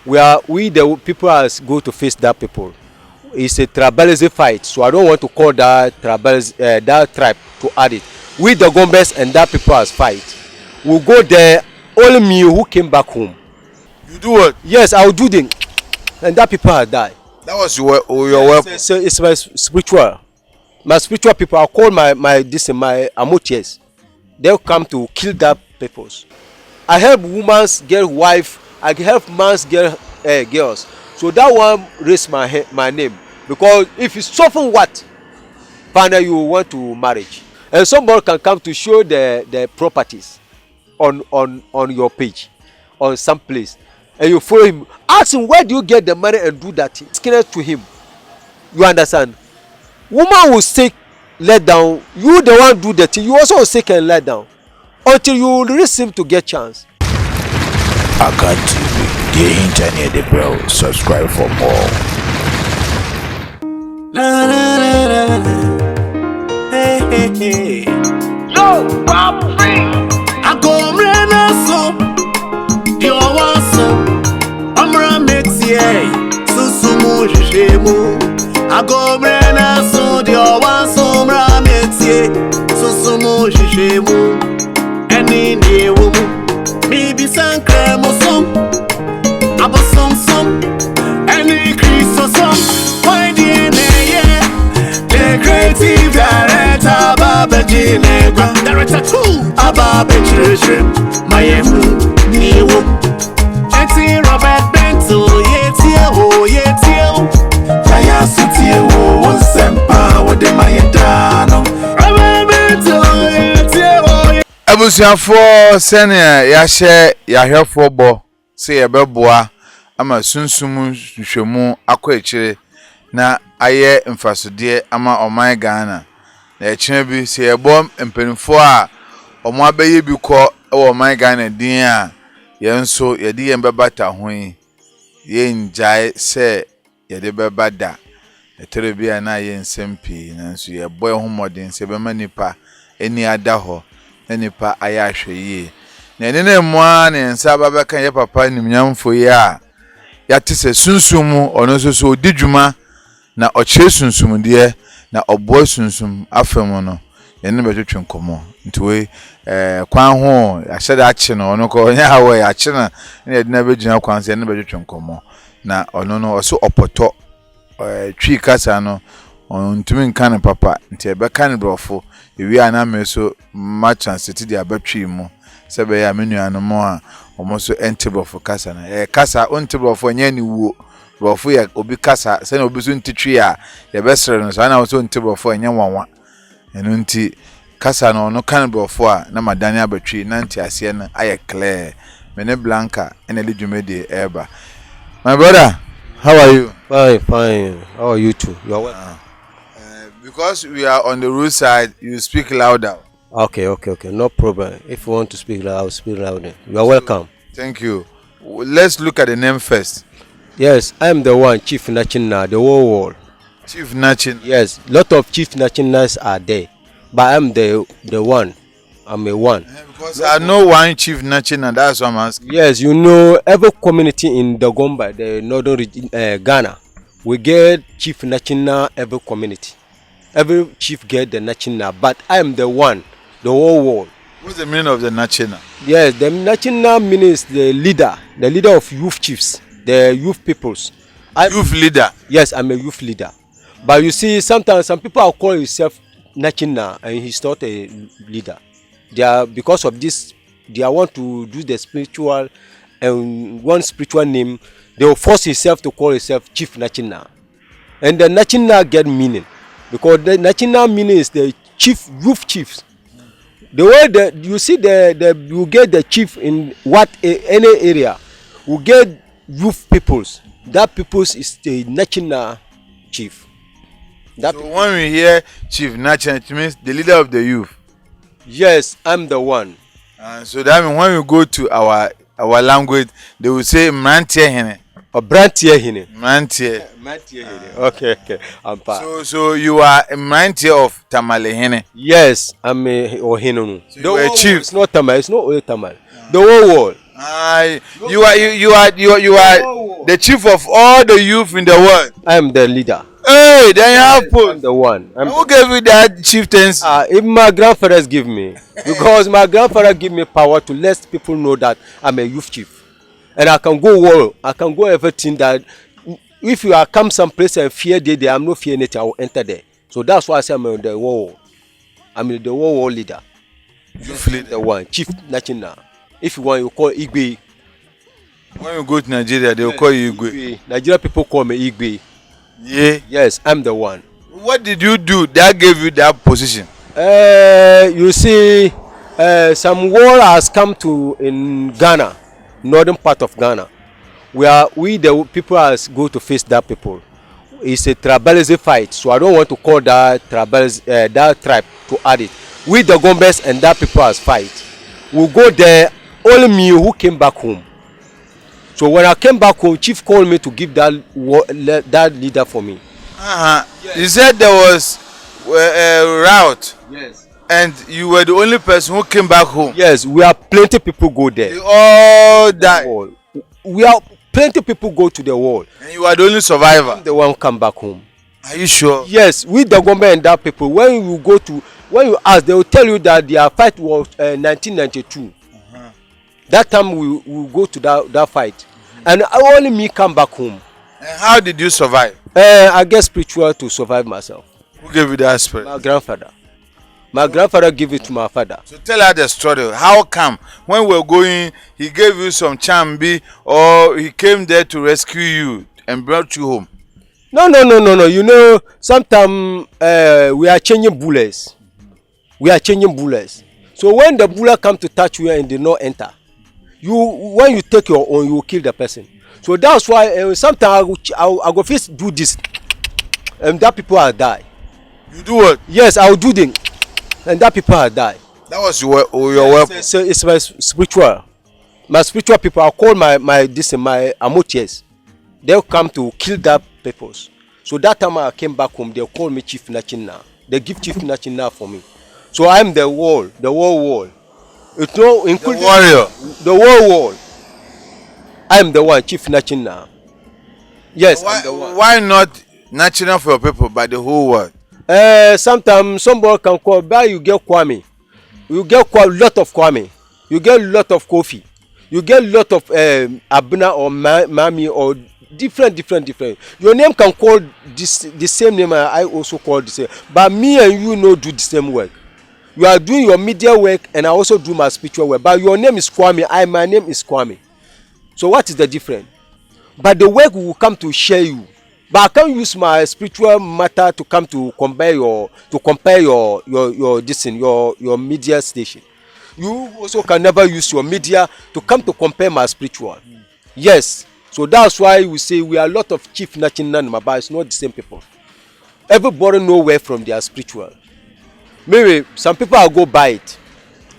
We the people as go to face that people. It's a tribalism fight, so I don't want to call that that tribe to add it. We the Gombes and that people as fight. We'll go there. Only me who came back home. You do what? Yes, I'll do them, and that people have died. That was your weapon. It's my spiritual. My spiritual people. I'll call my amotiers. They'll come to kill that peoples. I help women's get wife. I help man's get girls. So that one raise my name, because if you suffer what, finally you want to marriage, and somebody can come to show the properties on your page, on some place, and you follow him. Ask him where do you get the money and do that thing. Skin it to him. You understand? Woman will stay let down. You the one do the thing. You also will stay and let down until you release him to get chance. I got TV, the internet, the bell. Subscribe for more. La, la, la, la, la. Hey, hey, hey. Yo, Bob Free. I go mrena so. Yo waso. Amra metie. Susumu jishemu. I go mrena so. Yo waso. Amra metie. Susumu jishemu. Eni ni wumu. Maybe some crème or some, about some, any crease or some. Why DNA, yeah? The creative director, Baba Ginegra, director too, Baba Children, my new. Eti Robert Bento, yetio, Jaya Suti, one sempa, what the Mayadano, Robert Bento, yetio. Abusiafo senior ya hye ya hwefo bo se ye beboa ama sunsum hwehwemu akọ ekire na aye mfasode ama oman Ghana na ekire bi se ye bo mpanifo a omo abaye bi kọ e oman Ghana din a ye nso ye di ye bebata hoyi ye njai se ye de bebada etere bi na ye nsempi na nso ye bo ehumodin se be manipa eni ada ho nipa ayahwe yi na ene moa ne nsa baba kan ye papa nimnyamfo yi a yate se sunsumu ono so odidwuma na oche sunsum de na obo sunsum afem no ye ne betwetwe nkomo nti we kwan ho ahyede ache no ono ko nya hawo ya ache na ne de na begina kwan se ye ne betwetwe nkomo na ono no oso opoto twi kasa no ontumi nkan papa nti ebe kan brofo ewi ana meso ma chance ti dia batwi mu sebe ya menuano mo a omoso entibofo kasa na kasa ontibofo nya ni wuo brofo ya obi kasa se na obi so ntitwi a ye besere no so ana so ntibofo nya wanwa eno nti kasa no no kan brofo a na madani abatwi na nti ase na aye clear mene blanca ene ledwumede eba. My brother, how are you? Fine. How are you too? You are well. Because we are on the roadside, you speak louder. Okay. No problem. If you want to speak loud, I'll speak louder. You are welcome. Thank you. Let's look at the name first. Yes, I'm the one, Chief Nachina, the whole world. Chief Nachin. Yes, lot of Chief Nachinas are there, but I'm the one. I'm a one. Because I know one Chief Nachin, that's what I'm asking. Yes, you know, every community in the Gomba, the northern region, Ghana, we get Chief Nachina every community. Every chief get the Nachina, but I am the one, the whole world. What's the meaning of the Nachina? Yes, the Nachina means the leader of youth chiefs, the youth peoples. Youth leader? Yes, I'm a youth leader. But you see, sometimes some people are calling himself Nachina and he's not a leader. They are, because of this, they want to do the spiritual, and one spiritual name, they will force himself to call himself Chief Nachina. And the Nachina get meaning. Because the national meaning is the youth chiefs. The way that you see you get the chief in any area, you get youth peoples. That peoples is the national chief. So when we hear Chief National, it means the leader of the youth. Yes, I'm the one. So that means when we go to our language, they will say Mrantie Hene. Or Brantie Hene. Mrantie. Okay. So you are a Mrantie of Tamale Hene. Yes, I'm a Ohino. So you are a chief. It's not Tamale. It's not only Tamale. The whole world. You are the chief of all the youth in the world. I am the leader. Hey, then you have I'm post. the one. Who gave you that chieftaincy? If my grandfathers give me, because my grandfather give me power to let people know that I'm a youth chief, and I can go war, I can go everything that. If you are come someplace and fear there, I'm not fear anything. I will enter there. So that's why I say I'm in the war. I'm in the war leader. Youth leader. The one chief national. If you want, you call Igbe. When you go to Nigeria, they will call you Igwe. Nigeria people call me Igbe. Yeah. Yes, I'm the one. What did you do that gave you that position? You see, some war has come to in Ghana, northern part of Ghana. We the people has go to face that people. It's a tribalism fight, so I don't want to call that that tribe to add it. We the Gombes and that people has fight. We go there. Only me who came back home. So when I came back home, chief called me to give that leader for me. Yes. You said there was a route. Yes. And you were the only person who came back home. Yes, we are plenty people go there. They all died. We are plenty people go to the wall. And you are the only survivor. I'm the one come back home. Are you sure? Yes, we the government and that people. When you ask, they will tell you that their fight was 1992. That time we go to that fight, and only me come back home. And how did you survive? I get spiritual to survive myself. Who gave you that spirit? My grandfather. My grandfather gave it to my father. So tell us the story. How come when we were going, he gave you some chambi, or he came there to rescue you and brought you home? No. You know, sometimes we are changing bullets. We are changing bullets. So when the bullet come to touch you and they not enter, when you take your own, you will kill the person. So that's why sometimes I go first do this, and that people are die. You do what? Yes, I will do them, and that people are die. That was your weapon. So it's my spiritual. My spiritual people. I call my amotiers. They'll come to kill that purpose. So that time I came back home, they call me Chief Nachina. They give Chief Nachina for me. So I'm the wall. It's no including the warrior. The wall. I'm the one, Chief Nachina. Yes, I'm the one. Why not national for your people, but the whole world? Sometimes somebody can call, but you get Kwame. You get a lot of Kwame. You get a lot of Kofi. You get a lot of Abuna or Mami or different. Your name can call the same name. I also call the same. But me and you no do the same work. You are doing your media work and I also do my spiritual work. But your name is Kwame. My name is Kwame. So what is the difference? But the work will come to share you. But I can't use my spiritual matter to come to compare your media station. You also can never use your media to come to compare my spiritual. Yes. So that's why we say we are a lot of chief national, but it's not the same people. Everybody know where from their spiritual. Maybe some people will go buy it.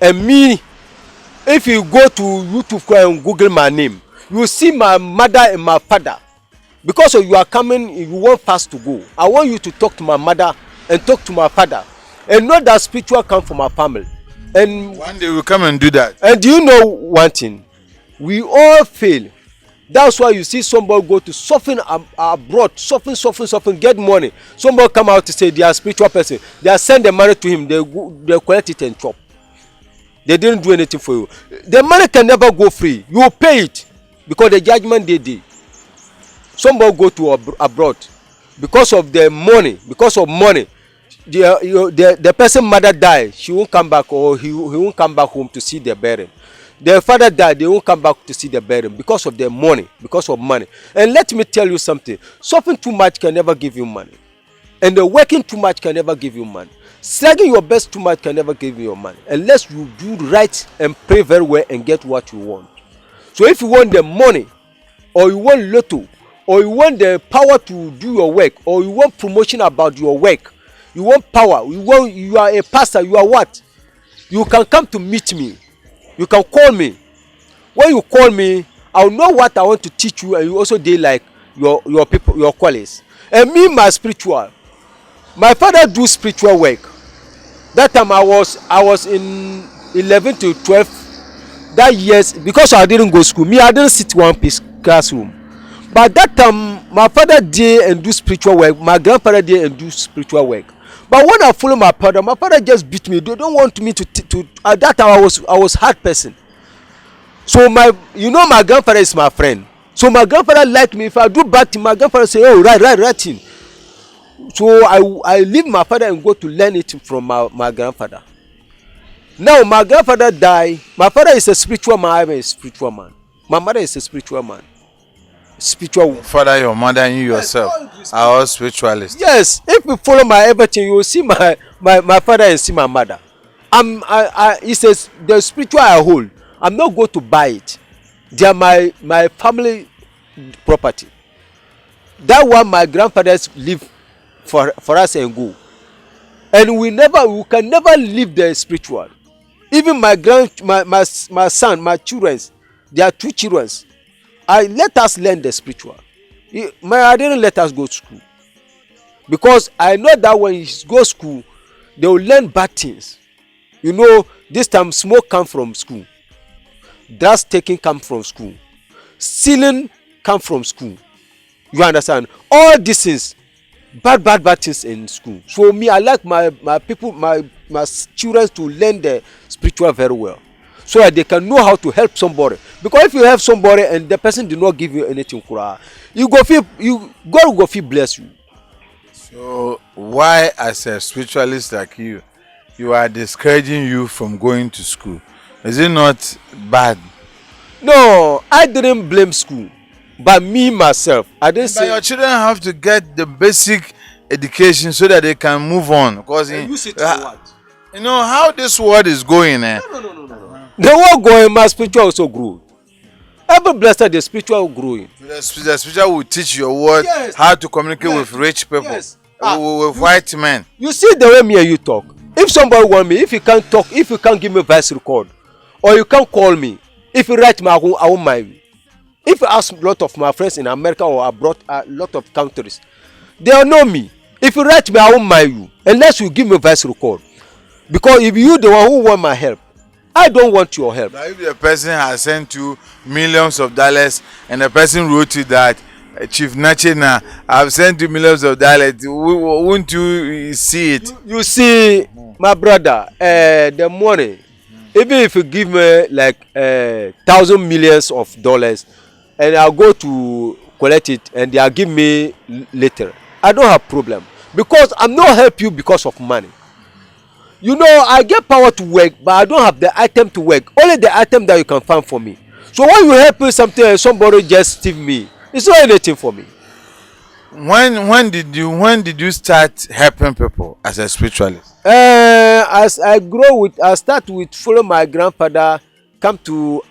And me, if you go to YouTube and Google my name, you will see my mother and my father. Because you are coming, you want fast to go. I want you to talk to my mother and talk to my father. And know that spiritual come from my family. And one day we'll come and do that. And do you know one thing? We all fail. That's why you see somebody go to soften abroad, soften, get money. Somebody come out to say they are a spiritual person. They are send the money to him. They collect it and chop. They didn't do anything for you. The money can never go free. You will pay it because the judgment they did. Somebody go to abroad because of the money. Because of money, the person mother died. She won't come back, or he won't come back home to see the burial. Their father died, they won't come back to see the burial because of their money, because of money. And let me tell you something, suffering too much can never give you money. And the working too much can never give you money. Slagging your best too much can never give you your money. Unless you do right and pray very well and get what you want. So if you want the money, or you want lotto, or you want the power to do your work, or you want promotion about your work, you want power, you are a pastor, you are what? You can come to meet me. You can call me. When you call me, I'll know what I want to teach you, and you also do like your people, your colleagues. And me, my spiritual. My father do spiritual work. That time I was in 11 to 12. That years, because I didn't go to school. Me, I didn't sit one piece classroom. But that time, my father did and do spiritual work. My grandfather did and do spiritual work. But when I follow my father just beat me. They don't want me to at that time I was hard person. So my grandfather is my friend. So my grandfather liked me. If I do bad thing, my grandfather say, oh, right thing. So I leave my father and go to learn it from my grandfather. Now my grandfather died. My father is a spiritual man. I am a spiritual man. My mother is a spiritual man. Spiritual. Father, your mother, and you yourself are all spiritualists. Yes, if you follow my everything, you will see my father and see my mother. He says the spiritual I hold. I'm not going to buy it. They are my family property. That one my grandfathers live for us and go. And we can never leave the spiritual. Even my son, my children, there are 2 children. Let us learn the spiritual. I didn't let us go to school. Because I know that when you go to school, they will learn bad things. You know, this time smoke come from school. Drugs taking come from school. Stealing come from school. You understand? All these things, bad things in school. So me, I like my people, my children to learn the spiritual very well, so that they can know how to help somebody. Because if you help somebody and the person did not give you anything, God will go feel bless you. So why, as a spiritualist like you are discouraging you from going to school? Is it not bad? No, I didn't blame school, but me myself. I didn't say. But your children have to get the basic education so that they can move on. Because use it for what? You know how this world is going. No. The world going, my spiritual also grew. Every blessed the spiritual growing. The spiritual will teach your word, yes, how to communicate with rich people, yes, with white men. You see the way me and you talk. If somebody want me, if you can't talk, if you can't give me voice record, or you can't call me, if you write me, I won't mind you. If you ask a lot of my friends in America or abroad, a lot of countries, they all know me. If you write me, I won't mind you, unless you give me voice record. Because if you the one who want my help, I don't want your help. But if the person has sent you millions of dollars and the person wrote you that, Chief Nachina, I've sent you millions of dollars, won't you see it? You see, my brother, the money, even if you give me like 1,000 millions of dollars and I'll go to collect it and they'll give me later, I don't have problem. Because I'm not help you because of money. You know, I get power to work, but I don't have the item to work. Only the item that you can find for me. So when you help me something and somebody just steal me, it's not anything for me. When did you start helping people as a spiritualist? As I start with follow my grandfather.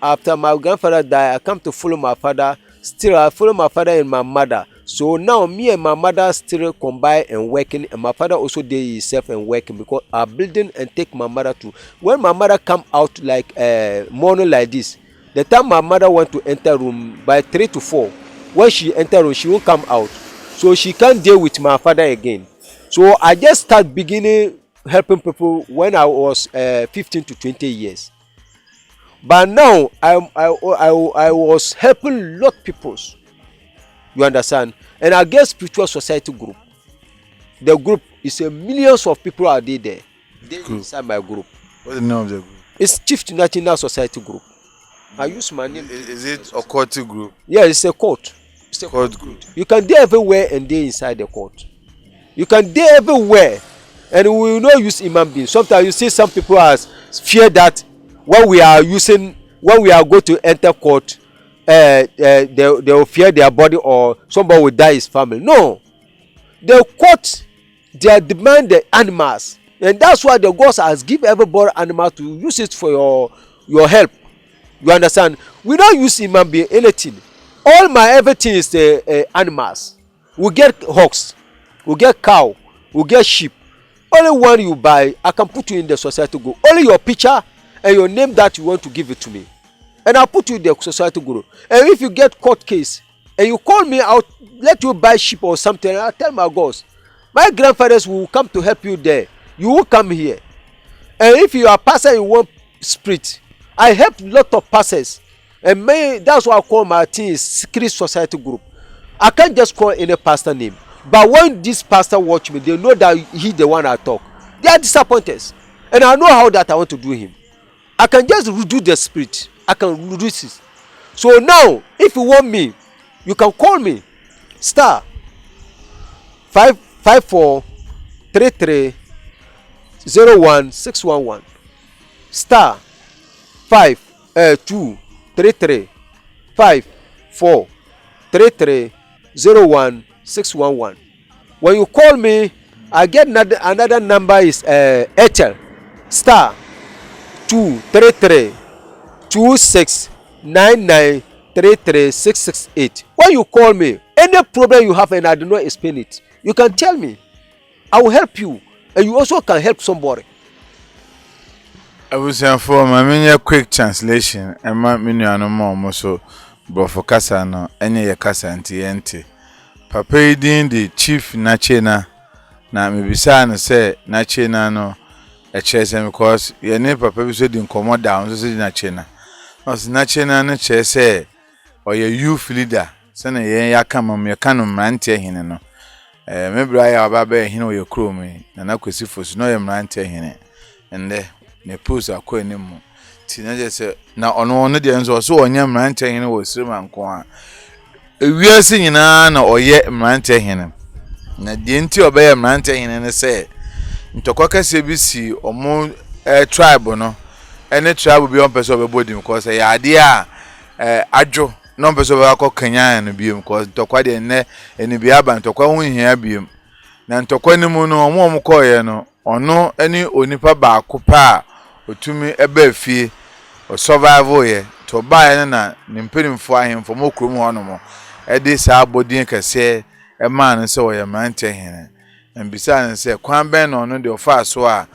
After my grandfather died, I come to follow my father. Still, I follow my father and my mother. So now me and my mother still combine and working, and my father also did himself and working because I building and take my mother to. When my mother come out like morning like this, the time my mother want to enter room by 3 to 4, when she enter room she won't come out, so she can't deal with my father again. So I just start beginning helping people when I was 15 to 20 years. But now I was helping lot people. You understand? And I get spiritual society group. The group is millions of people are there. They inside my group. What's the name of the group? It's Chief National Society Group. I use my name. Is it a court group? Yeah, it's a court. It's a court group. You can do everywhere and they inside the court. You can do everywhere, and we will not use human beings. Sometimes you see some people as fear that when we are going to enter court, they will fear their body or somebody will die his family. No, the court, they demand the animals, and that's why the gods has give everybody animal to use it for your help. You understand? We don't use human being anything. All my everything is the animals. We get hogs, we get cow, we get sheep. Only one you buy, I can put you in the society group. Only your picture and your name that you want to give it to me, and I'll put you in the society group. And if you get court case and you call me out, let you buy sheep or something, I'll tell my gods, my grandfathers will come to help you there. You will come here. And if you are pastor in one spirit, I help lot of pastors, and that's why I call my team is secret society group. I can't just call any pastor name. But when this pastor watch me, they know that he the one I talk. They are disappointed. And I know how that I want to do him. I can just reduce the spirit. I can reduce it. So now, if you want me, you can call me. Star 5543301 star 5233543301611. When you call me, I get another number is Airtel star 23326993368. When you call me, any problem you have and I do not explain it, you can tell me. I will help you, and you also can help somebody. I was saying for my quick translation, and my menu no more so, but for Casa no, any Casa anti. Papa din the chief Nachena, na me bisa say Nachena no, a chess because your name Papa said in commode down, so say Nachena. As Nachena no chess say, or your youth leader, send a ya come on your canon mantia hino. Maybe I have a bear hino your crew me, and I could see for no mantia hine, and there. Ne post akọ enimu teenager say na ono no de nso so onye mrante hene wo sirima nko a ewiase nyina na oye mrante hene na de nti obeye mrante hene ne say ntokwa kase bi si omo tribe no ene tribe bi on person obebodi because ya ade a adwo no person be akọ kanya no bi because ntokwa de ne eni bi aba ntokwa hu hia bi na ntokwa ni mu no omo koye no ono eni onipa ba akopa otumi ebe fie o survival ye to buy na nimperimfo ahemfo mokrom hono mo edi sa abodin kese e man se o ye mante hene mbisa ne se kwan ben no no de ofa so a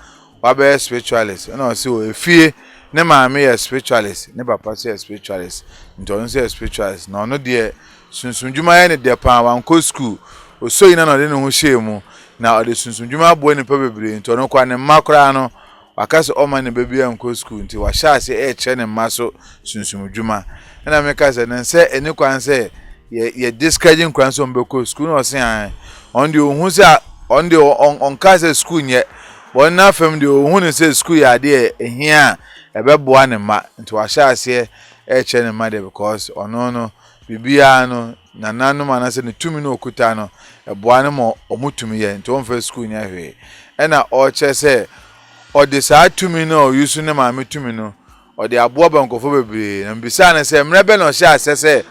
wa be spiritualist na o se o fie ne maame ye spiritualist ne papa se spiritualist nto se spiritualist no no de sunsunjuma ye ne de pa wan ko school o so ina no de ne ho hyemu na o de sunsunjuma abo ne pa bebre nto no kwa ne makra no wakase oma ne baby anko school nti wa sha se che ne maso sunsumdwuma na meka se ne se eni kwan se ye discouraging kwan so mbeko school no se an on de ohun se on de on kase school nye won na fam de ohun ne se school ya de ehia ebeboa ne ma nti wa sha se che ne ma de because ono no bibia no na nanu mana se ne tumi no okuta no eboa ne mo omutumi ye nti on fa school nya hwe na o che se or the sa tumi no yusu ne ma metumi no or the aboa bankofo bebre na mbisa na se mrebe no sha se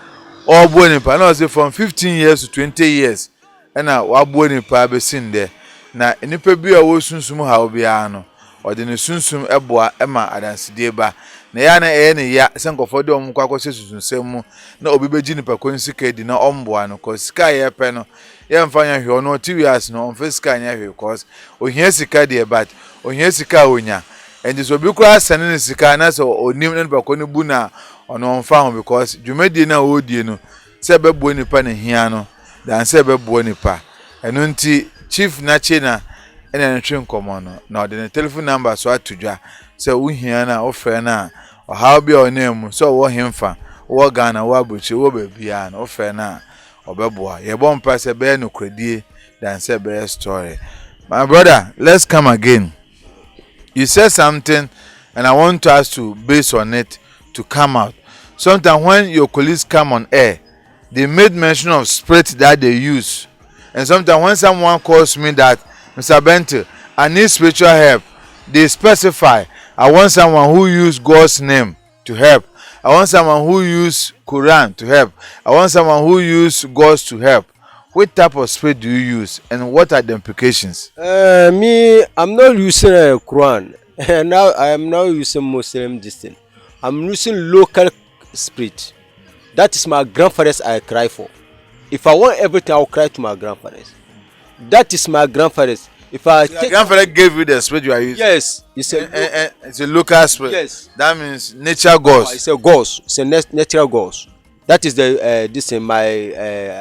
obo nipa na say from 15 years to 20 years na wabo nipa be sinde na nipa bi a wo sunsum ha obi ano or the sunsum eboa ema adanside ba na ya na ne ya se nkofo de omkwa akose susunsem mu na obi beji nipa konsika di na omboa no ko sika ye pe no ye mfanya hwe no tiwias no omfesika nya hwe cause ohia sika de but ohia sika onya and so bi kura sene sika na so onim ne nipa ko ne bu na ono omfa ho because dwumadi na odie no se bebo nipa ne hia no dan se bebo nipa eno nti chief na chena ene ntwe nkomo no na ode ne telephone number so atudwa se uhia na ofre na how be onem so wo hemfa wo Ghana wo abuchi wo babia na ofre na obeboa ye bompa se be no kredie than say be story. My brother, let's come again. You said something and I want us to base on it to come out. Sometimes when your colleagues come on air, they made mention of spirit that they use. And sometimes when someone calls me that, Mr. Bente, I need spiritual help, they specify, I want someone who use God's name to help. I want someone who use Quran to help. I want someone who use God to help. What type of spirit do you use and what are the implications? Me, I'm not using a Quran. Now I am now using Muslim distance. I'm using local spirit. That is my grandfathers I cry for. If I want everything, I'll cry to my grandfathers. That is my grandfathers. If I Your grandfather gave you the spirit you are using? Yes. It's a local spirit. Yes. That means nature gods. It's a ghost. It's a natural ghost. That is the this in my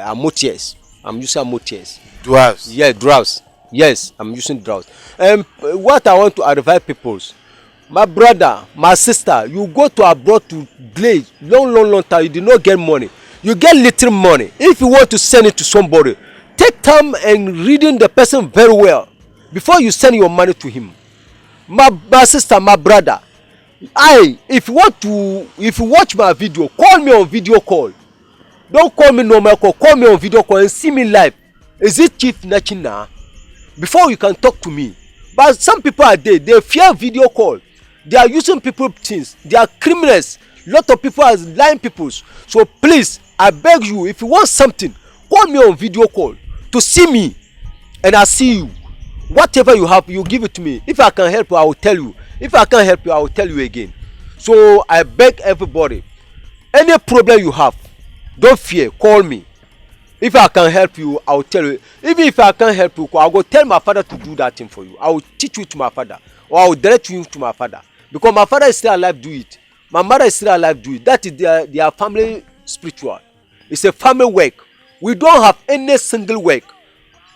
amotiers. I'm using amotiers. Dwarfs. Yeah, dwarfs. Yes, I'm using dwarfs. What I want to advise people, my brother, my sister, you go to abroad to play long time. You did not get money. You get little money. If you want to send it to somebody, take time and reading the person very well before you send your money to him. My sister, my brother, if you watch my video, call me on video call. Don't call me normal call. Call me on video call and see me live. Is it Chief Nachina? Before you can talk to me. But some people are there. They fear video call. They are using people things. They are criminals. Lot of people are lying people. So please, I beg you, if you want something, call me on video call to see me, and I see you. Whatever you have, you give it to me. If I can help you, I will tell you. If I can't help you, I will tell you again. So I beg everybody, any problem you have, don't fear, call me. If I can help you, I will tell you. Even if I can't help you, I will go tell my father to do that thing for you. I will teach you to my father, or I will direct you to my father, because my father is still alive. Do it. My mother is still alive. Do it. That is their family spiritual. It's a family work. We don't have any single work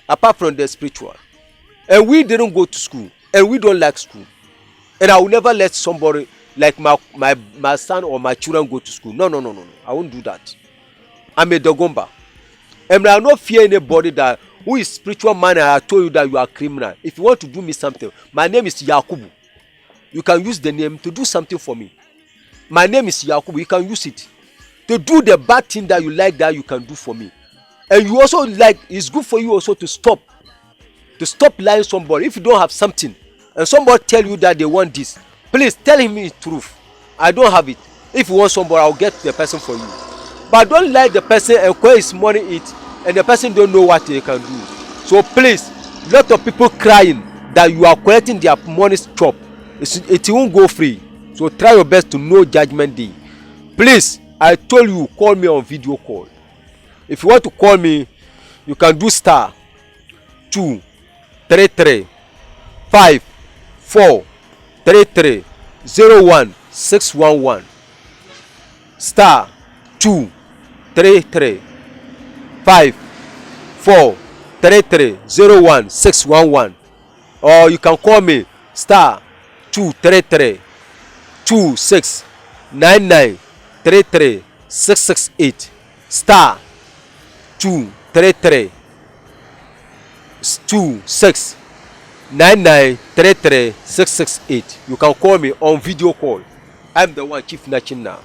apart from the spiritual. And we didn't go to school, and we don't like school. And I will never let somebody like my son or my children go to school. No. I won't do that. I'm a Dogomba. And I don't fear anybody that who is spiritual man, and I told you that you are criminal. If you want to do me something, my name is Yakubu. You can use the name to do something for me. My name is Yakubu. You can use it to do the bad thing that you like, that you can do for me. And you also like, it's good for you also to stop lying somebody. If you don't have something and somebody tell you that they want this, please tell him the truth. I don't have it. If you want somebody, I'll get the person for you. But don't lie the person and collect his money it, and the person don't know what they can do. So please, lot of people crying that you are collecting their money chop. It won't go free. So try your best to know Judgment Day. Please, I told you, call me on video call. If you want to call me, you can do star 2 3 3 5 4 3 3 0 1 611 star 2 3 3 5 4 3 3 0 1 611, or you can call me star 2 3 3 2 6 9 9 3 3 6 6 8 star 2 3 3 2 6 9 9 3 3 6 6 8. You can call me on video call. I'm the one, Chief Nachin now.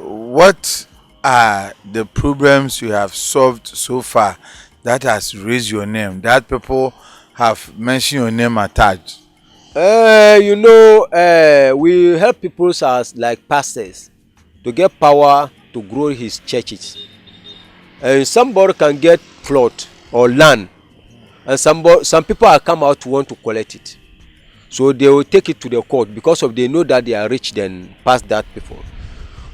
What are the problems you have solved so far that has raised your name, that people have mentioned your name attached? We help people as like pastors to get power to grow his churches. And somebody can get plot or land, and some people are come out to want to collect it. So they will take it to the court because of they know that they are rich than past that people.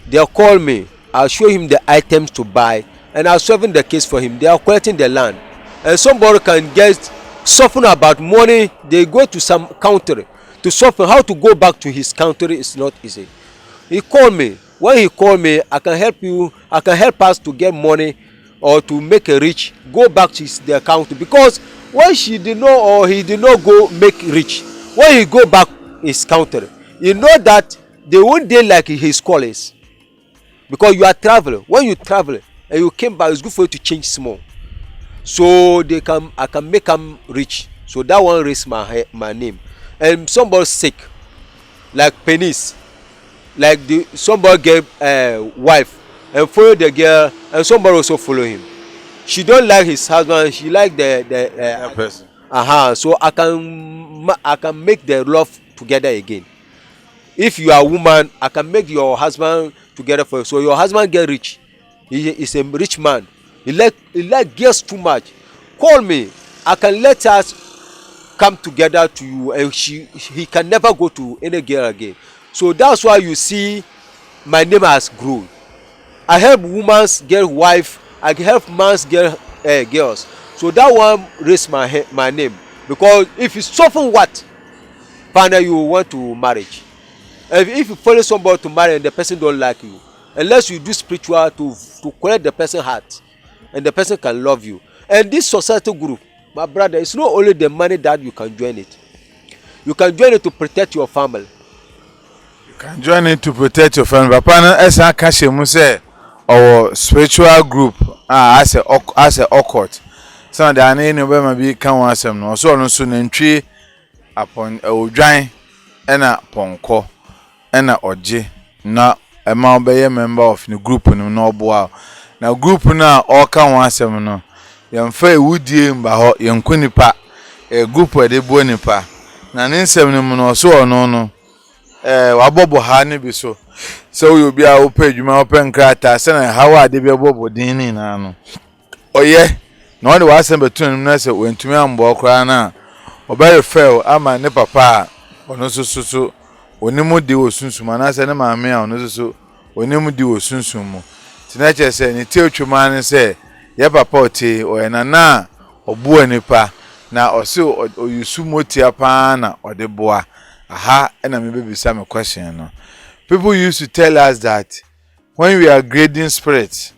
They'll call me, I'll show him the items to buy, and I'll solve the case for him. They are collecting the land. And somebody can get soften about money. They go to some country to soften. How to go back to his country is not easy. He called me. When he called me, I can help you. I can help us to get money or to make a rich, go back to their country. Because when she did not or he did not go make rich, when he go back his country, you know that they won't dey like his scholars. Because you are traveling. When you travel and you came back, it's good for you to change small. So I can make them rich. So that one raise my name. And somebody sick, like penis, like somebody get wife and follow the girl, and somebody also follow him. She don't like his husband. She like the person. So I can make the love together again. If you are a woman, I can make your husband together for you. So your husband get rich. He is a rich man. He like girls too much. Call me. I can let us come together to you, and he can never go to any girl again. So that's why you see my name has grown. I help women's get wife. I help man's get girls. So that one raise my name, because if you suffer what, finally you want to marriage. If you follow somebody to marry and the person don't like you, unless you do spiritual to collect the person's heart, and the person can love you. And this society group, my brother, it's not only the money that you can join it. You can join it to protect your family. You can join it to protect your family. Papa, esa kashe mu say our spiritual group as a occult. Some of the ane no be ma bi kan wan asem no so no so nantwie upon odwan na ponko na oje na ema obeye member of the group no no boa na group na all kan wan asem no yemfa ewudie mba ho yenkunipa group we de bo nipa na ne nsem no no so ono no wabobo ha ne bi so we obi a opa adwuma opa nkrata se na hawa ade bi bobo din ni na no oye na wode wasem betun na se wentumi ambo okra na obere fail ama ne papa ono so onimu di osunsum na se ne maame a ono so onimu di osunsum mu tinache se ni tie otwuma ne se ye papa oti oyena na obu anipa na ose oyusu motia pa na odeboa aha na me baby some question no. People used to tell us that when we are grading spirits,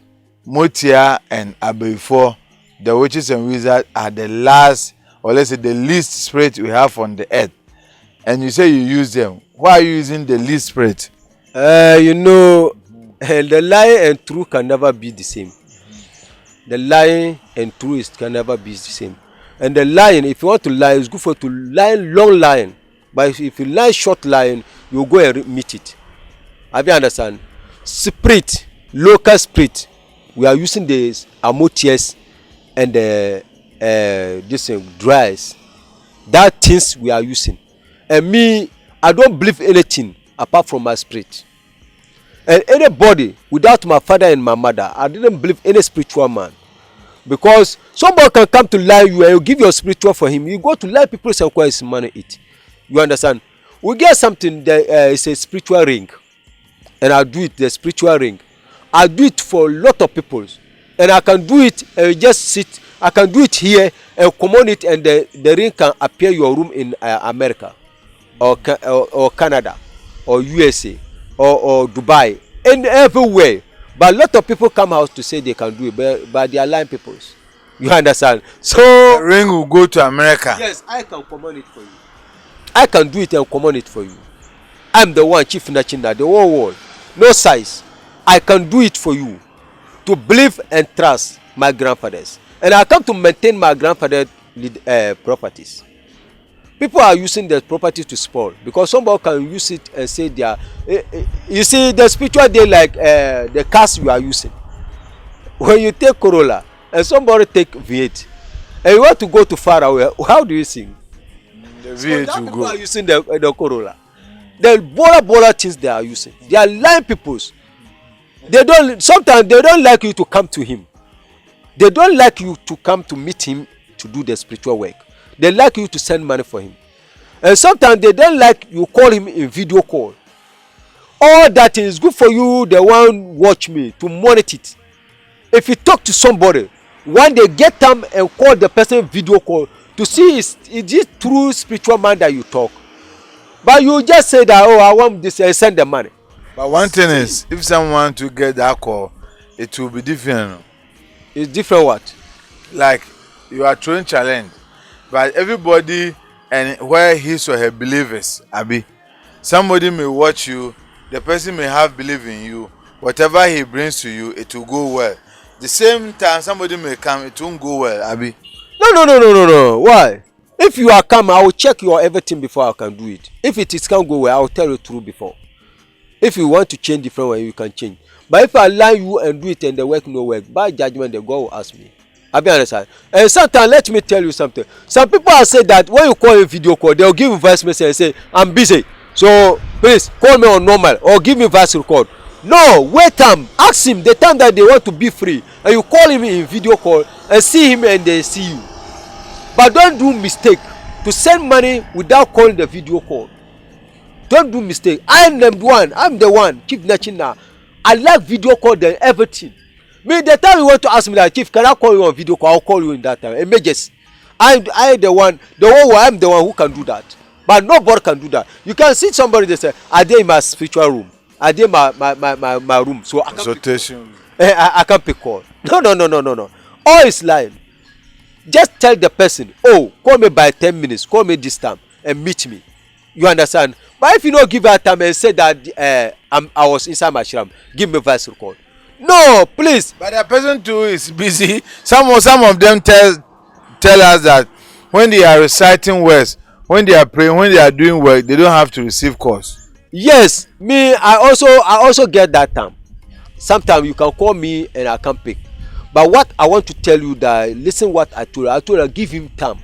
motia and abefore, the witches and wizards are the last, or let's say the least spirit we have on the earth. And you say you use them. Why are you using the least spirit? You know, the lie and truth can never be the same. The lying and truth can never be the same. And the lying, if you want to lie, it's good for to lie long lying. But if you lie short lying, you go and meet it. Have you understand? Spirit, local spirit. We are using the amotias and the this dries. That things we are using. And me, I don't believe anything apart from my spirit. And anybody without my father and my mother, I didn't believe any spiritual man. Because somebody can come to lie you and you give your spiritual for him. You go to lie people and acquire his money eat. You understand? We get something that is a spiritual ring. And I do it, the spiritual ring. I do it for a lot of people. And I can do it and just sit. I can do it here and command it and the ring can appear your room in America or Canada or USA or Dubai and everywhere. But a lot of people come out to say they can do it, but they are lying people. You understand? So The ring will go to America. yes, I can command it for you. I can do it and command it for you. I'm the one, Chief Nachinda, the whole world. No size. I can do it for you. To believe and trust my grandfathers. And I come to maintain my grandfather's properties. People are using their properties to spoil. Because somebody can use it and say they are... you see, the spiritual day like the cars you are using. When you take Corolla and somebody take V8 and you want to go to far away, how do you sing? The So V8 that will people go. are using the Corolla. The bola things they are using. They are lying peoples. They don't. Sometimes they don't like you to come to him. They don't like you to come to meet him to do the spiritual work. They like you to send money for him. And sometimes they don't like you call him in video call. All that is good for you. The one watch me to monitor it. If you talk to somebody, one day get them and call the person video call to see is it true spiritual man that you talk. But you just say that, oh, I want this and send the money. But one thing is, if someone to get that call, it will be different. It's different what? Like you are throwing challenge, but everybody and where his or her believers, Abi, somebody may watch you, the person may have belief in you. Whatever he brings to you, it will go well. The same time, somebody may come, it won't go well, Abi. No. Why? If you are come, I will check your everything before I can do it. If it is can't go well, I will tell you true before. If you want to change different way, you can change. But if I allow you and do it and the work no work, by judgment, the God will ask me. I be understand. And sometimes let me tell you something. Some people have said that when you call a video call, they'll give you voice message and say, I'm busy. So please call me on normal or give me voice record. No, wait time. Ask him the time that they want to be free. And you call him in video call and see him and they see you. But don't do mistake to send money without calling the video call. Don't do mistake. I'm the one. Chief Nachina. I like video call than everything. Me the time you want to ask me that, Chief, can I call you on video call? I'll call you in that time. Emergency. I'm the one. I'm the one who can do that. But nobody can do that. You can see somebody that say, I dey in my spiritual room. I dey my room. So I can't I can't pick call. No. All is lying. Just tell the person, oh, call me by 10 minutes, call me this time and meet me. You understand? But if you don't give her time and say that I was inside my shram, give me voice record. No, please. But the person too is busy. Some of them tell us that when they are reciting words, when they are praying, when they are doing work, they don't have to receive calls. Yes, me. I also get that time. Sometimes you can call me and I can't pick. But what I want to tell you that listen what I told you. I told you give him time.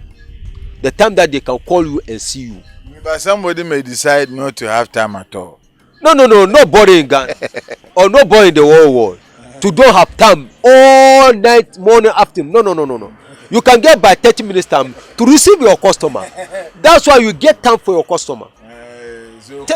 The time that they can call you and see you. But somebody may decide not to have time at all. No, nobody in Ghana or nobody in the whole world to don't have time all night, morning, afternoon. No. You can get by 30 minutes time to receive your customer. That's why you get time for your customer. So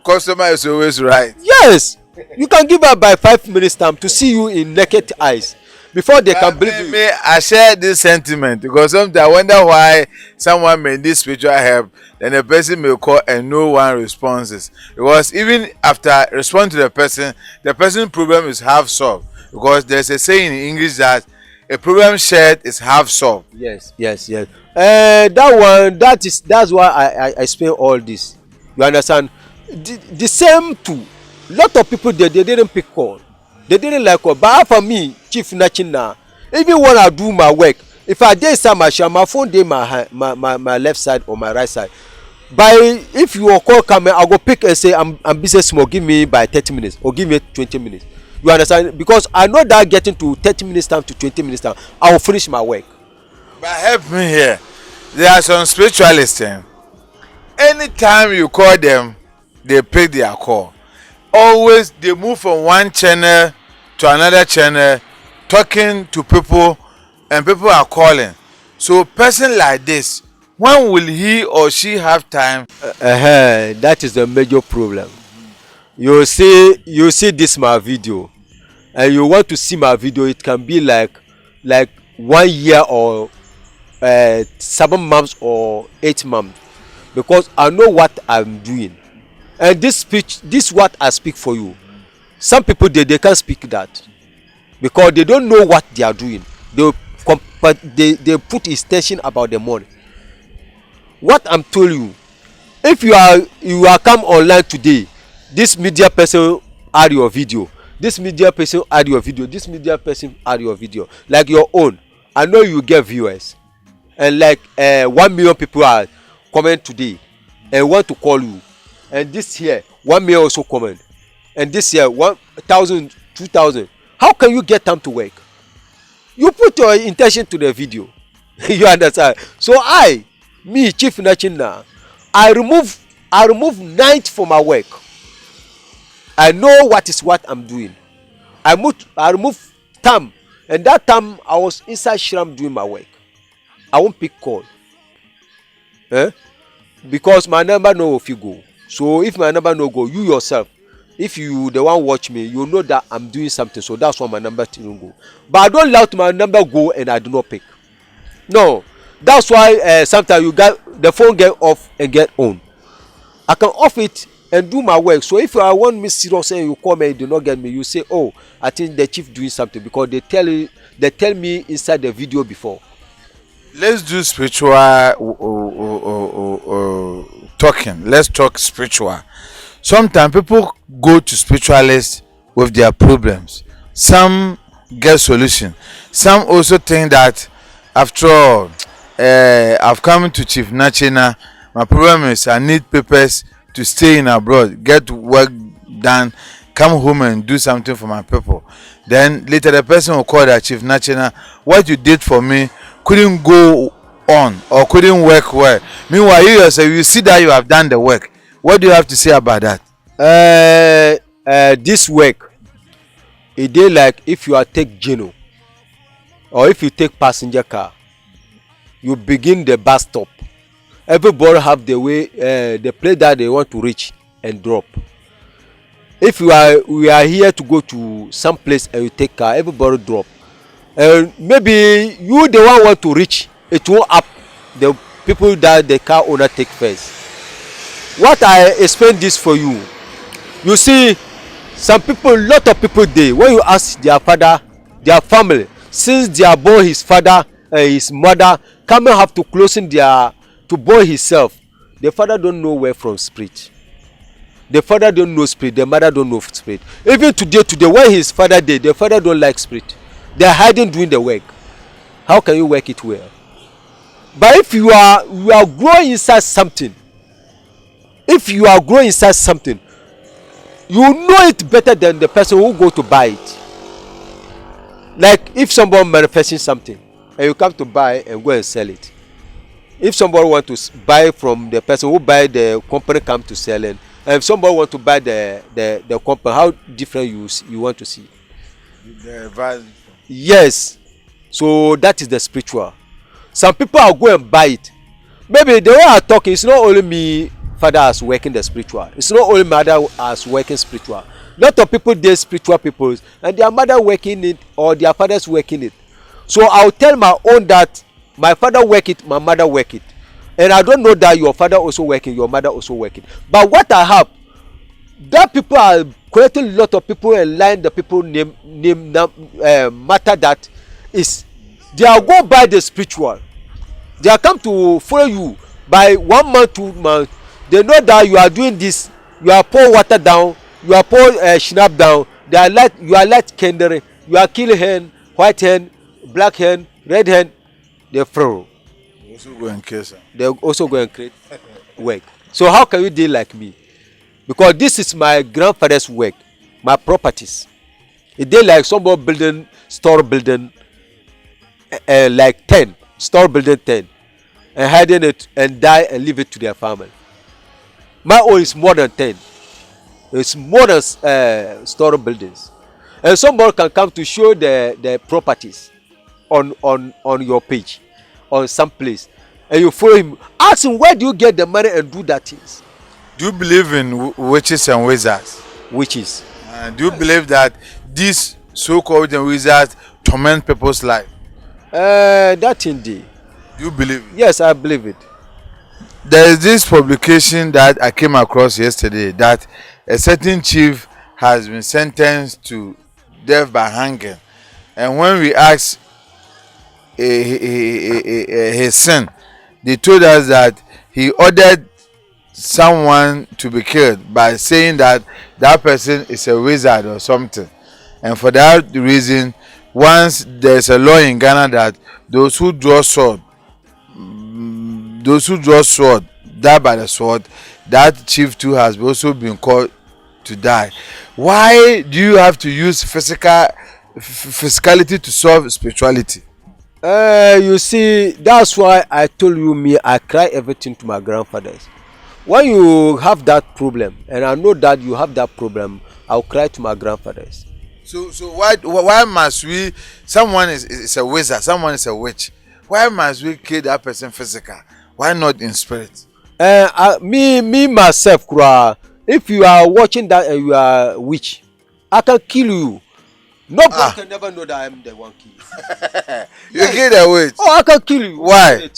customer is always right. Yes, you can give her by 5 minutes time to see you in naked eyes before they can believe you. I share this sentiment because sometimes I wonder why someone may need spiritual help, then the person may call and no one responds. Because even after responding to the person's problem is half solved. Because there's a saying in English that a problem shared is half solved. Yes. That's why I explain all this. You understand? The same too. Lot of people they didn't pick call. They didn't like call. But for me, Chief Nachina, even when I do my work, if I dey inside my phone dey my left side or my right side. By if you call come, I go pick and say I'm busy small. Give me by 30 minutes or give me 20 minutes. You understand? Because I know that getting to 30 minutes time to 20 minutes time, I will finish my work. But help me here. There are some spiritualists. Anytime you call them, they pick their call. Always they move from one channel to another channel, talking to people, and people are calling. So a person like this, when will he or she have time? That is the major problem. You see this my video, and you want to see my video. It can be like 1 year or 7 months or 8 months, because I know what I'm doing. And this what I speak for you. Some people they can't speak that because they don't know what they are doing. They put intention about the money. What I'm telling you, if you are come online today, this media person add your video, this media person add your video, this media person add your video, like your own. I know you get viewers, and like 1 million people are comment today and want to call you. And this here 1 million also comment, and this year 1,000, 2,000. How can you get time to work? You put your intention to the video. You understand? So me Chief Nachina, I remove night for my work. I know what I'm doing. I remove time, and that time I was inside Shram doing my work. I won't pick call, because my number no if you go. So if my number no go, you yourself, if you the one watch me, you know that I'm doing something. So that's why my number didn't go. But I don't allow my number go and I do not pick. No, that's why sometimes you got the phone get off and get on. I can off it and do my work. So if I want me serious and you call me and you do not get me, you say, oh, I think the chief doing something, because they tell me inside the video before. Let's do spiritual talking. Let's talk spiritual. Sometimes people go to spiritualists with their problems. Some get solution. Some also think that after all, I've come to Chief Nachina. My problem is I need papers to stay in abroad, get work done, come home and do something for my people. Then later the person will call that Chief Nachina, what you did for me couldn't go on or couldn't work well. Meanwhile, you yourself, you see that you have done the work. What do you have to say about that? This work, it dey like if you are take Geno or if you take passenger car, you begin the bus stop. Everybody have the way, the place that they want to reach and drop. If we are here to go to some place and you take car, everybody drop. Maybe you the one want to reach, it will up the people that the car owner take first. What I explain this for you, you see, some people, lot of people dey, when you ask their father, their family, since they are born his father and his mother, come and have to closing their to born himself, the father don't know where from spirit. The father don't know spirit, the mother don't know spirit. Even today, when his father did, the father don't like spirit. They are hiding doing the work. How can you work it well? But if you are growing inside something, you know it better than the person who go to buy it. Like if somebody manifesting something and you come to buy and go and sell it. If somebody want to buy from the person who buy, the company come to sell it. And if somebody want to buy the company, how different you want to see? The value. Yes. So that is the spiritual. Some people are going and buy it. Maybe the way I'm talking, it's not only me, father, as working the spiritual. It's not only mother as working spiritual. Lot of people, they spiritual people, and their mother working it or their fathers working it. So I'll tell my own that my father work it, my mother work it. And I don't know that your father also working, your mother also working. But what I have, that people are creating a lot of people and line the people name matter that is they are go by the spiritual. They are come to follow you by 1 month, 2 months. They know that you are doing this. You are pour water down. You are pour snap down. They are like you are like kendere. You are kill hen, white hen, black hen, red hen. They throw. They also go and kill some. They also go and create work. So how can you deal like me? Because this is my grandfather's work, my properties. It did like somebody building, store building, like 10, store building 10, and hiding it and die and leave it to their family. My own is more than 10. It's more than store buildings. And somebody can come to show the properties on your page, on some place, and you follow him. Ask him, where do you get the money and do that things? Do you believe in witches and wizards? Witches. Do you believe that these so-called wizards torment people's life? That indeed. Do you believe it? Yes, I believe it. There is this publication that I came across yesterday that a certain chief has been sentenced to death by hanging, and when we asked his sin, they told us that he ordered someone to be killed by saying that that person is a wizard or something, and for that reason, once there's a law in Ghana that those who draw sword die by the sword, that chief too has also been called to die. Why do you have to use physicality to solve spirituality? You see, that's why I told you I cry everything to my grandfathers. When you have that problem, and I know that you have that problem, I'll cry to my grandfathers. So why must we? Someone is a wizard, someone is a witch. Why must we kill that person physical? Why not in spirit? Me myself, if you are watching that and you are a witch, I can kill you. Nobody can never know that I am the one killing you. You kill the witch? Oh, I can kill you. Why?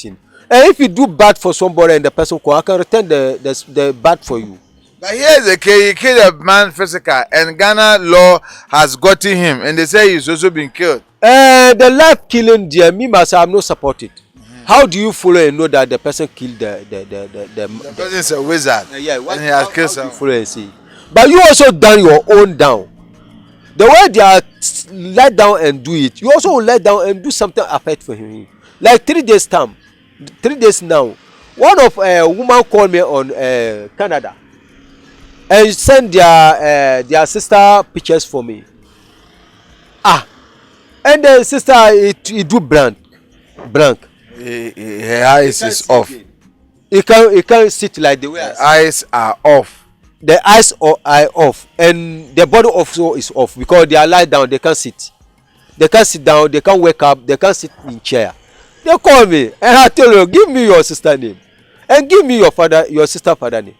And if you do bad for somebody and the person I can return the bad for you. But here's the case: he killed a man physical, and Ghana law has gotten him, and they say he's also been killed. The life killing, dear, me myself, I'm not supported. How do you follow and know that the person killed the person is a wizard? Yeah, and he has killed someone. Follow and see. But you also done your own down. The way they are let down and do it, you also let down and do something affect for him. Like 3 days time, 3 days now, one of a woman called me on Canada and send their sister pictures for me. And the sister it do blank. Her eyes is off. It can't sit like the way the eyes are off. The eyes are off, and the body also is off because they are lie down. They can't sit. They can't sit down. They can't wake up. They can't sit in chair. They call me and I tell you, give me your sister name, and give me your sister father name.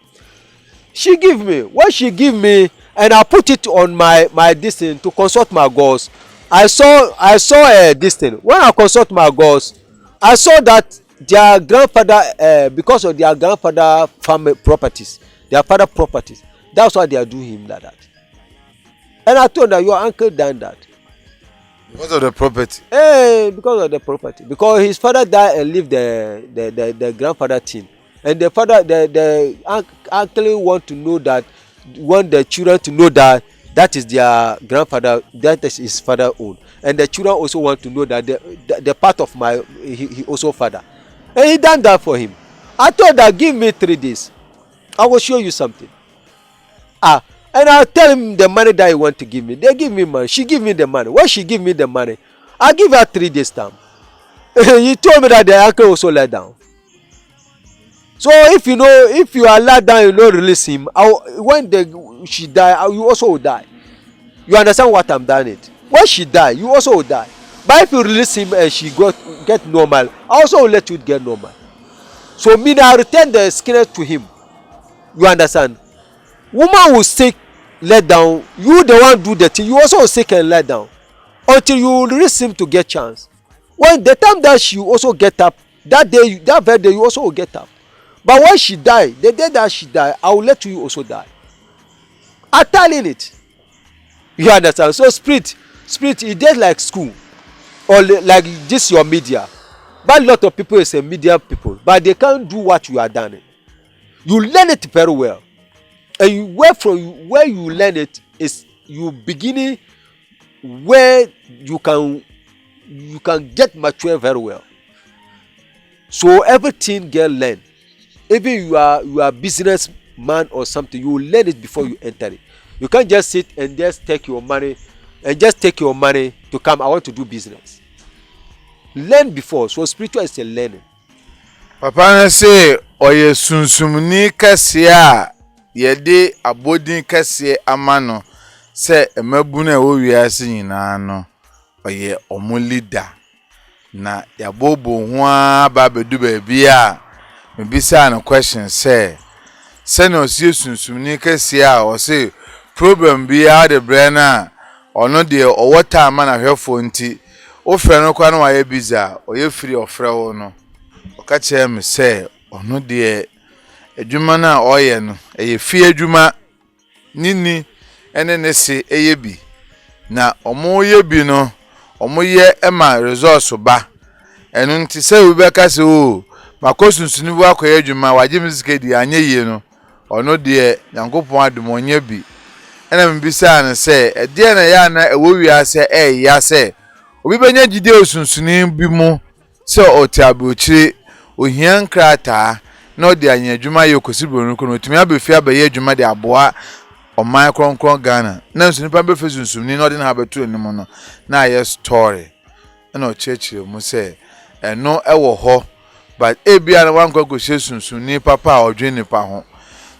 She give me what she give me, and I put it on my distance to consult my gods. I saw this thing. When I consult my gods, I saw that their grandfather, because of their grandfather family properties, their father properties, that's why they are doing him like that. And I told her, your uncle done that. Because of the property? Because of the property. Because his father died and left the grandfather thing. And the father, the uncle want to know that want the children to know that that is their grandfather, that is his father own, and the children also want to know that the part of my he also father, and he done that for him. I told her, give me 3 days, I will show you something. And I'll tell him the money that he want to give me. They give me money. She give me the money. When she give me the money, I give her 3 days time. He told me that the uncle also let down. So if you are let down, you don't release him. When she die, you also will die. You understand what I'm done it? When she die, you also will die. But if you release him and she get normal, I also will let you get normal. So mean I return the skinhead to him. You understand? Woman will sick, let down. You the one do the thing. You also will sick and let down until you release him to get chance. When the time that she also get up, that day, that very day, you also will get up. But when she die, the day that she die, I will let you also die. I'm telling it. You understand? So spirit, it is like school or like this your media. But a lot of people is a media people, but they can't do what you are done. You learn it very well, and you where you learn it is you beginning where you can get mature very well. So everything get learned. Even you are business man or something, you learn it before you enter it. You can't just sit and just take your money to come. I want to do business. Learn before. So spiritual is a learning. Papa na say oye sunsumni kase a yede abodin kase amano se emabu na wo wiase nyina no oye omo leader na yabobo ho aba bedu ba bia me bisa na question say no osie sunsumni kase a o say problem bia de brana ono de owota ama na hwefo nti o frɛ no kwa no wa ye biza oye free ofrɛ wo no okache me say ono de adwuma na oye no eye fie adwuma nini ene ne se eye bi na omo ye bi no omo ye ema resource ba enu nti se we be ka se o makosunsuni bu akoye adwuma waje mizike di anye ye no ono de yankopon adom onye bi ena me bisa na se ede na ya na ewo wiase ya se obi benya gide osunsuni bi mu se otiabuchire ohian krata na odi anya adwuma ye okosibro no otumi abefi abaye adwuma de aboa oman kronkron Ghana na nsuni pa be fesunsuni na odi na abetu enim no na ye story na ochechire mu se eno ewo ho but ebia na wan kwago sunsuni papa odwe nipa ho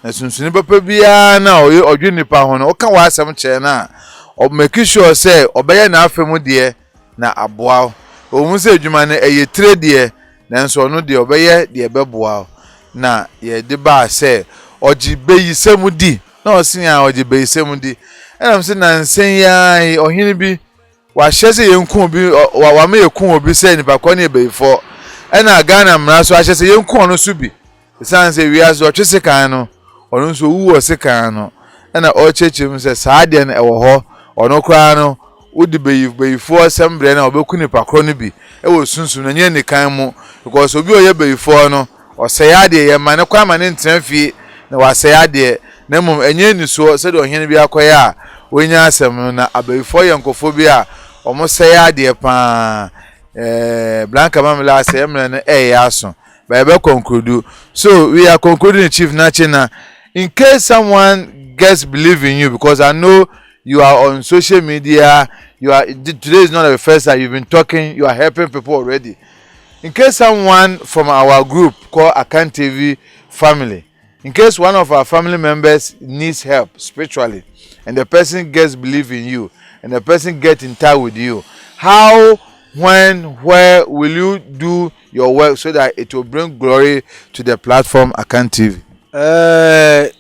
na sunsuni papa bia na odwe nipa ho no oka wa asem che na o make sure say obeye na afemu de na aboa o mu se adwuma na eye trade nanso ono de obeye de beboa na ye de ba se ojibe yisemudi na osinya ojibe yisemudi enam se na nsen ya ohini bi wa hyese yenku obi wa ma yekun obi se nipa ko ne beifo ena Ghana mra so ahyese yenku ono so bi sanse wiase o twese kan no ono so wu o se kan no ena o chechim se saade na ewo ho ono kra no udi beifo assemble na obeku nipa kro no bi ewo sunsun na nye nikan mu because obi oye beifo no o se ya de ye ma ne kwa ma ne ntranfie na wa se ya de na mum enye ni so se de ohene bi akoya a wonya asem na abeifo yankofo bi a omo se ya de pa blanca mamela se emre na yaso ba ebe conclude. So we are concluding, Chief Nachina, in case someone gets believe in you, because I know you are on social media, today is not the first time you've been talking, you are helping people already. In case someone from our group called Akan TV family, in case one of our family members needs help spiritually, and the person gets believe in you, and the person gets in touch with you, how, when, where will you do your work so that it will bring glory to the platform Akan TV?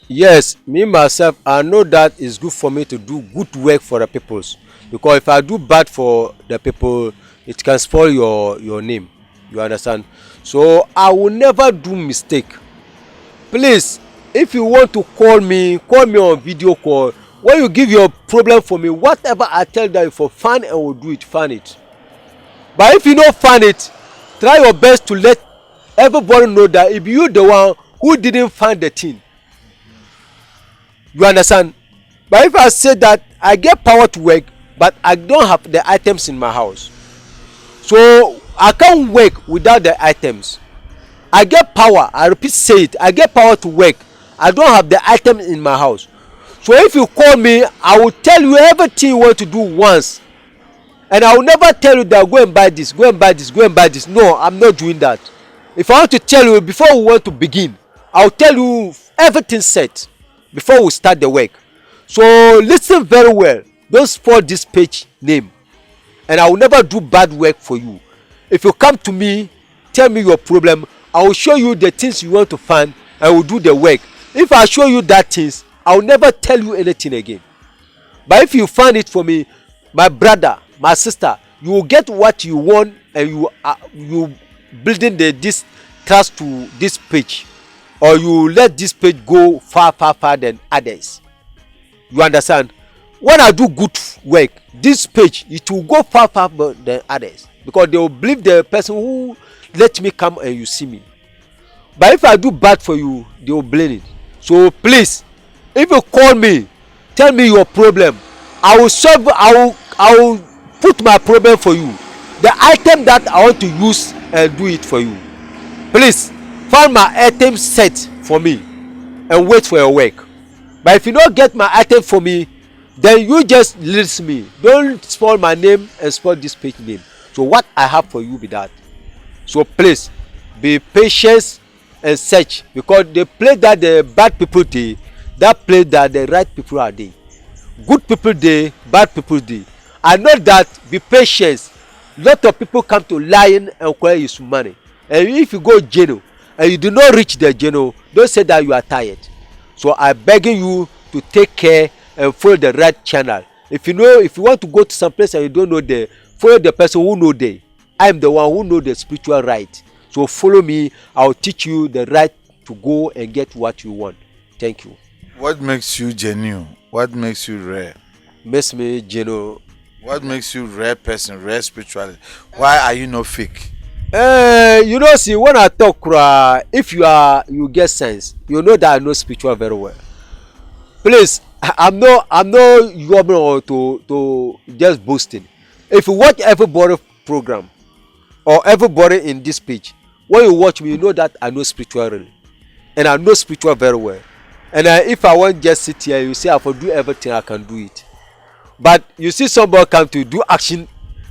Yes, me myself, I know that it's good for me to do good work for the peoples, because if I do bad for the people, it can spoil your name. You understand? So I will never do mistake. Please, if you want to call me on video call. When you give your problem for me, whatever I tell them for fun, and will do it, fun it. But if you don't fun it, try your best to let everybody know that if you the one who didn't find the thing, You understand? But if I say that I get power to work, but I don't have the items in my house, so I can't work without the items. I get power, I repeat, say it, I get power to work, I don't have the items in my house. So if you call me, I will tell you everything you want to do once, and I will never tell you that go and buy this, go and buy this, go and buy this. No, I'm not doing that. If I want to tell you before we want to begin, I'll tell you everything set before we start the work. So listen very well, don't spoil this page name, and I will never do bad work for you. If you come to me, tell me your problem, I will show you the things you want to find, I will do the work. If I show you that things, I will never tell you anything again. But if you find it for me, my brother, my sister, you will get what you want, and you building this trust to this page, or you let this page go far than others. You understand? When I do good work, this page, it will go far than others, because they will believe the person who let me come and you see me. But if I do bad for you, they will blame it. So please, if you call me, tell me your problem, I will solve. I will put my problem for you, the item that I want to use, and do it for you. Please find my item set for me and wait for your work. But if you don't get my item for me, then you just list me. Don't spoil my name and spoil this page name. So what I have for you be that. So please be patient and search, because the place that the bad people dey, that place that the right people are there. Good people dey, bad people dey. I know that. Be patient. Lot of people come to lying and collect his money, and if you go jail and you do not reach the jail, don't say that you are tired. So I begging you to take care and follow the right channel. If you want to go to some place and you don't know there, follow the person who know there. I am the one who know the spiritual right. So follow me. I will teach you the right to go and get what you want. Thank you. What makes you genuine? What makes you rare? Makes me genuine. What makes you rare person, rare spirituality? Why are you not fake? You know, see, when I talk, if you get sense, you know that I know spiritual very well. Please, I'm not your to just boasting. If you watch everybody program or everybody in this page, when you watch me, you know that I know spiritual really, and I know spiritual very well. And if I want just sit here, you say I will do everything, I can do it. But you see somebody come to do action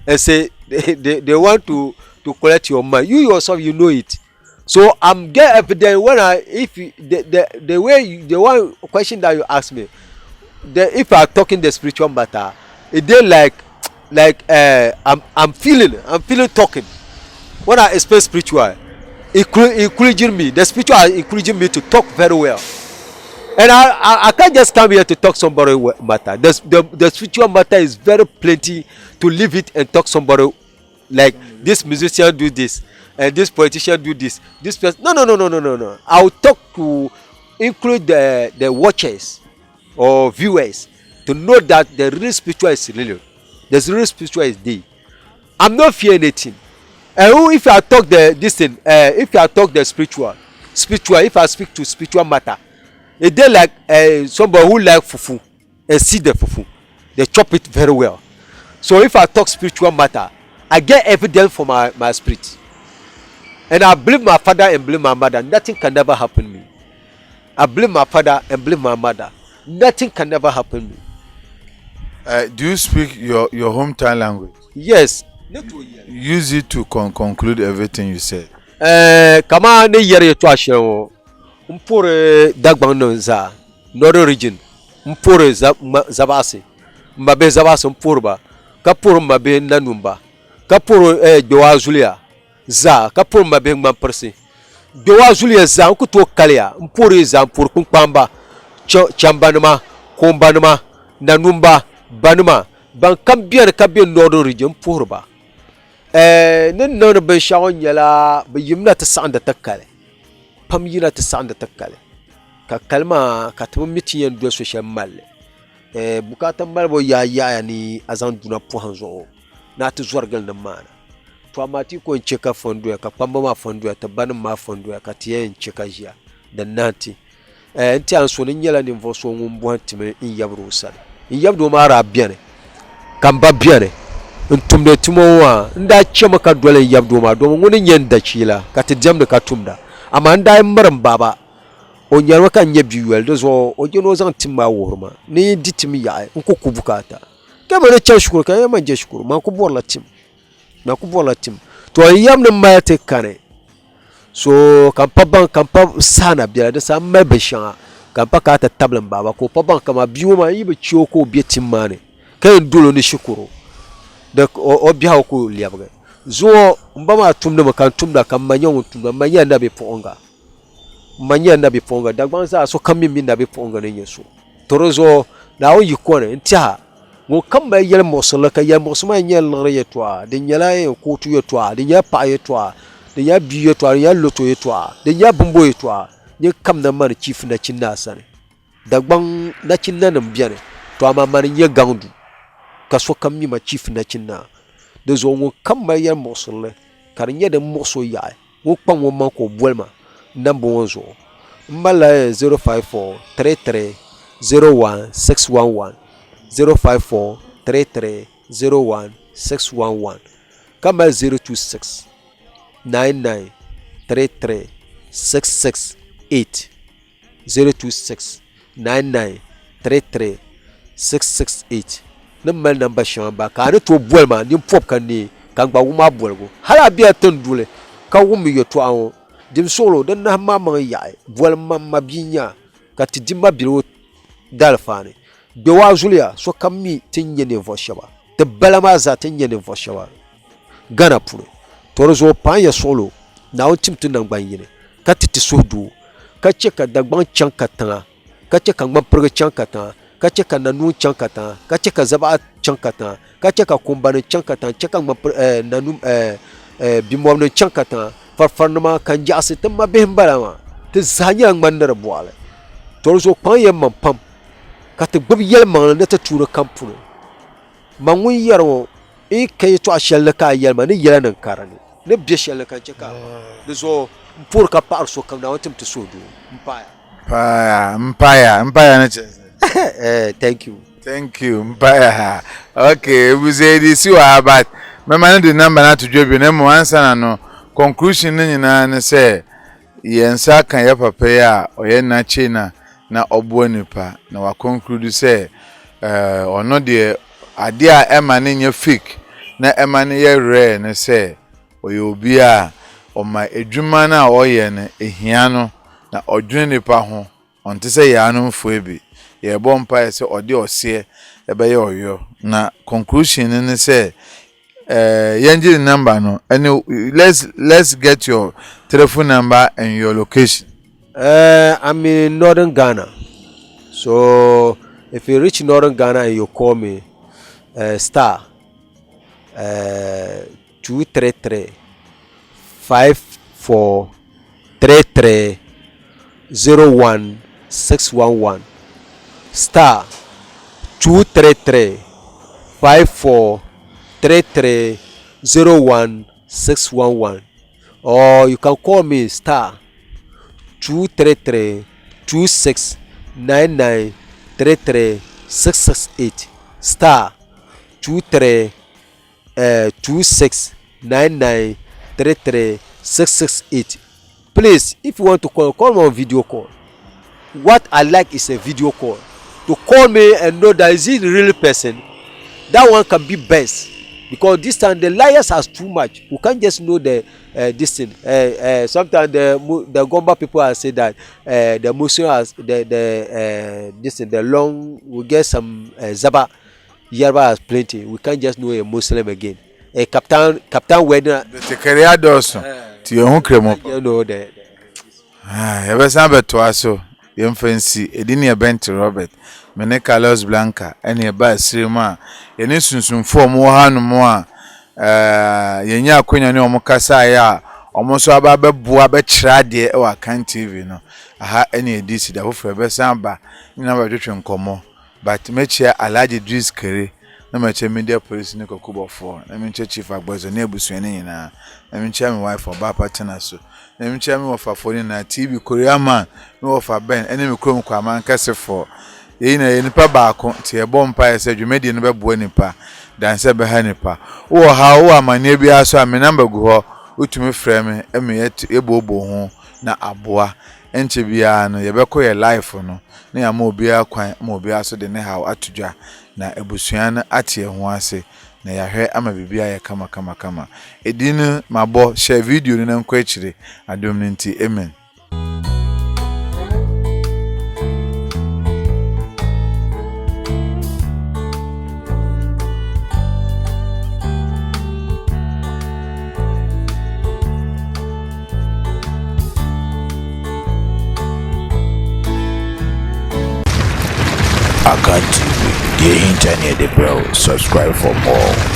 and say they want to collect your money. You yourself, you know it. So I'm get evidence when the way the one question that you ask me, if I talking the spiritual matter, it dey like I'm feeling talking. When I explain spiritual, encouraging me, the spiritual is encouraging me to talk very well. And I can't just come here to talk somebody matter. The spiritual matter is very plenty to leave it and talk somebody like this musician do this and this politician do this. This person, no. I will talk to include the watchers or viewers to know that the real spiritual is real. The real spiritual is there. I'm not fear anything. And if I talk if I talk the spiritual, if I speak to spiritual matter, it dey like somebody who like fufu and see the fufu, they chop it very well. So if I talk spiritual matter, I get evidence for my spirit, and I believe my father and believe my mother. Nothing can never happen to me. I believe my father and believe my mother. Nothing can never happen to me. Do you speak your hometown language? Yes. Use it to conclude everything you said. Kama ne yere to ashewo. Mpore dagbang za northern region. Mpore zabase. Mbabe zabase mpurba. Kapuro mbabe nanumba. Kapuro doa zulia za kapuro mbabe ngmampersi. Doa zulia za ukuto kalia. Mpore za mpur kumpamba. Chambanuma, kombanuma, nanumba, banuma. Ban kambien northern region mpurba. Nen non ben shawon yala be yimna ta sa'anda takkale pam yina ta sa'anda takkale ka kalma ka tabu mitiyen do social malle bukatan malbo ya ni azan duna po hanzo na ta zuwargal nan mana to amati ko nce ka fondo ka pamba ma fondo ta banin ma fondo ka tiyen nce ka jiya dan nati nti anso ne nyela ne mvoso ngumbu antime in yabro sare in yabdo mara biane kamba biane ntumde timo wa nda chema ka dole yabdo ma do ngone nyenda chila ka te jamde ka tumda ama nda maram baba o nyarwa kan nyabi wel do zo o jono zan timma worma ni ditimi ya nko kubukata kama ne cha shukuru kan ma je shukuru ma ku borla tim na ku borla tim to yamne ma te kane so kan pa sana biya da sa mai bashan kan pa ka ta tablan baba ko pa ban kama biyo ma yi be ciwo ko biya timma ne kai dolo ne shukuru da o biya ko liabga zo mbama tumda makan tumda kan manyan tumda manyan da be fonga manya na bi fonga dagban sa so kam mi na bi fonga ne yeso torozo na o yikone ntia ngo kamba yel mosala ka yel mosma nyel ngre yetwa de nyala e ko tu yetwa de nya pa yetwa de nya bi yetwa ya loto yetwa de nya bumbo yetwa nye kam na man chief na chinna sane dagban na chinna na mbiane to ama man nye gandu ka so kam mi ma chief na chinna de zo ngo kamba yel mosala kar nye de moso ya ngo pam wo man ko bolma number 1 zo mbala 054 33 01 611 054 33 01 611 kama 026 99 33 668 026 99 33 668 number number shamba ka ne to bolma ni pop kan ni kan gba wuma bolgo hala biya ton dule ka wumi yo to awon dim solo dan na mama ya bol mamma binya ka ti dimma biro dalfane be wa zuliya so kammi tinye ne voshaba te balama za tinye ne voshaba gana pure torozo pan ya solo na on timtu nan gbanyine ka ti sodu ka che ka dagban chankata ka che ka ngban purga chankata ka che ka nanu chankata ka che ka zaba chankata ka che ka kumbane chankata che ka ngban nanu bimwamne chankata farfarnama kan jasi tamma behimbalama te zanya ngmandara bwale torozo pan ya mampam ka te gbib yelma ne te tura kampune mangun yaro e kay to ashalla ka yelma ne yela nan karani ne be shalla kan cheka de zo pour ka par so kam na wantem te sodu mpaya ne che thank you mpaya okay we say this you are but me man the number na to dwobi ne mo answer na no conclusion ni nyina ne say yensa kan ya papa ya oye na china na obo nipa na wa conclude say ono de ade a ema ne nya fake na ema ne ye rare ne say oye obi a o ma edwuma na oye ne ehia no na odwene nipa ho onte say ya no mfo ebi ye bo mpa say ode ose ebe ye oyo na conclusion ne say Yanji number no and let's get your telephone number and your location. I'm in northern Ghana, so if you reach northern Ghana and you call me star 233 5433 01 611 star 233 5433 01 611 or you can call me star 233 26 99 33 668 star 23 26 99 33 668. Please, if you want to call me on video call. What I like is a video call. To call me and know that is it the real person. That one can be best. Because this time the liars has too much. We can't just know the this thing. Sometimes the Gomba people have said that the Muslim has this thing, the long we get some Zaba Yarba has plenty. We can't just know a Muslim again. A Captain Wedding. The career does. To your own cremo. You know the. Ever sambe to aso. Yemfensi edini ya Bent Robert. Mene Carlos Blanca ene ba sirima yene sunsunfo mo hanu mo a yenya akonya ne omo kasa ya omo so aba beboa be kira de e wa kan TV no aha ene edisi da hofre be samba ni na ba twetwe nkomo but mechia Alhaji Dris Kere na meche media police ne kokubo for na meche chief agbozo ne ebusuane nyina na meche me wife oba partner so na meche me wofa for na TV Korea man me wofa Ben ene me krom kwa man kase for ye na ye nipa baako te e bompa ye se dwumedi ne bebo nipa dan se be ha nipa wo ha wo amane bia so ame number gu ho utumi frɛ me eme ebobo ho na aboa enche bia no ye beko ye life no na ya ma obi akwan ma obi aso de ne ha atudwa na ebusuan atie ho ase na ya hwɛ ama bibia ye kama edin mabo share video ni na nkɔ akire adom nti amen. Hardn TV, the internet, the bell. Subscribe for more.